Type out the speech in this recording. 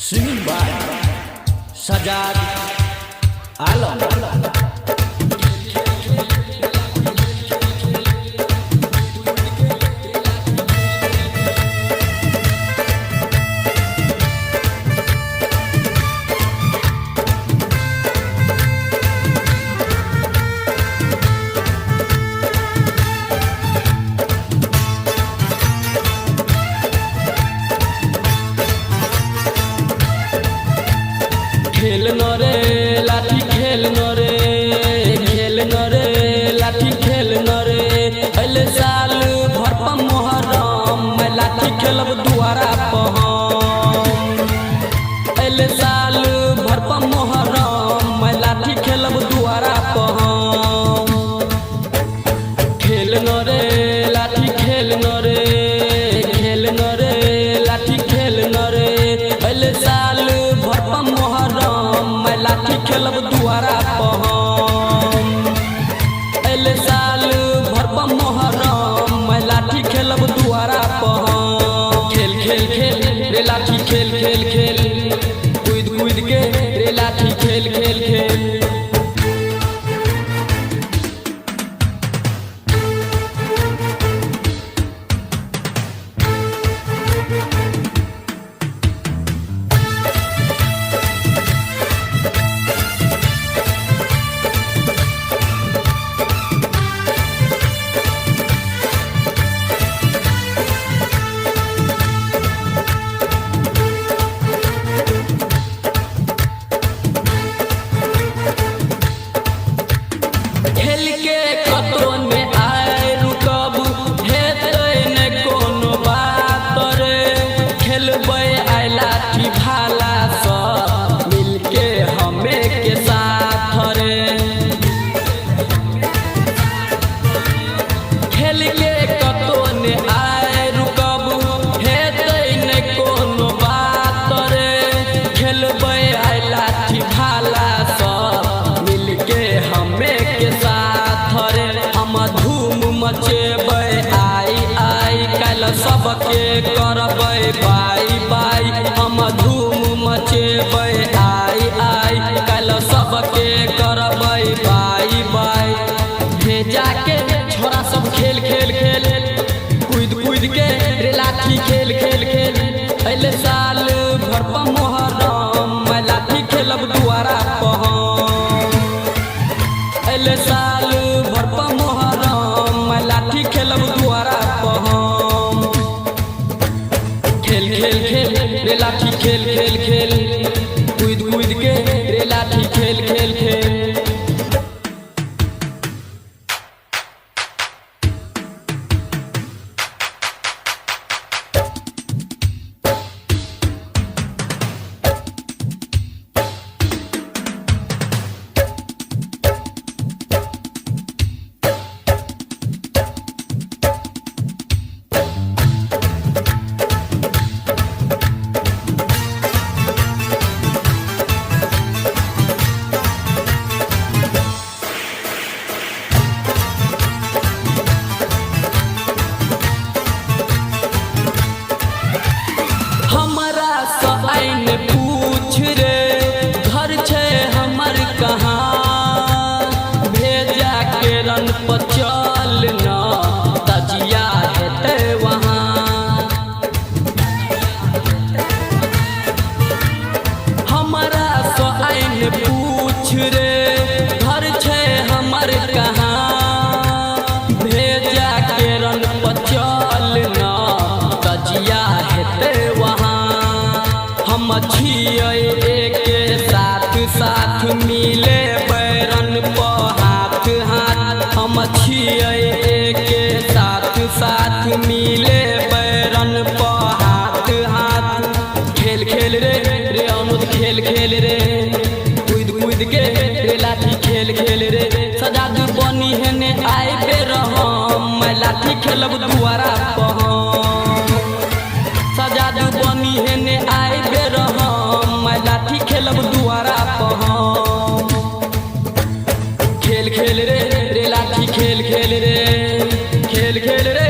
Singing by Sajad Alam. खेल न रे लाठी खेल न रे लाठी खेल न रे अगले साल भर पर मोहर्रम मैं लाठी खेलब दुआरा पर अगले साल भर पर मोहर्रम मैं लाठी खेलब दुआरा पर खेल न रे लाठी खेल न रे लाठी खेल न रे अगले साल भर पर मोहर्रम मैं लाठी खेलब दुआरा पर अगले साल भर पर मोहर्रम मैं लाठी खेलब दुआरा पर खेल खेल खेल रे लाठी खेल खेल खेल कूद कूद के रे लाठी खेल खेल खेल खेल के कतरो ने आए रुकब हेतै ने कोनो बात रे खेलबै आइ लाठी भाला सब मिलके हमे के साथ रे खेल के कतरो ने आए रुकब हेतै ने कोनो बात रे खेलबै आइ लाठी भाला सब मिलके हमे के साथ रे हम धूम मचेबै आई आई कल सबके करबै बाई बाई हम धूम मचेबै आई आई कल सबके करबै बाई बाई भेजा के छोरा सब खेल खेल खेल कूद कूद के रे लाठी खेल खेल खेल अगले साल भर पर मोहर्रम मैं लाठी खेलब दुआरा पर अगले साल भर पर मोहर्रम मैं लाठी खेलब दुआरा पर खेल खेल खेल रे लाठी खेल खेल खेल कूद कूद के रे लाठी खेल खेल खेल हमरा से आइन पूछ रे घर छे हमर कहाँ भेजा के रन पर चल न तजिया हेतै वहाँ हमरा से आइन पूछ रे घर छे हमर कहाँ भेजा के रन पर चल न तजिया हेतै वहाँ हम छियै एके साथ साथ मिले बैरन पर हाथ हाथ हम छियै एके साथ साथ मिले बैरन पर हाथ हाथ खेल खेल रे रे अनुद खेल खेल रे कूद कूद के रे लाठी खेल खेल रे सजाद बनी हेने आइ बेर मैं लाठी खेलब दुआरा पर सजाद बनी हेने आइ बेर मैं लाठी खेलब दुआरा पर खेल खेल रे रे लाठी खेल खेल रे खेल खेल रे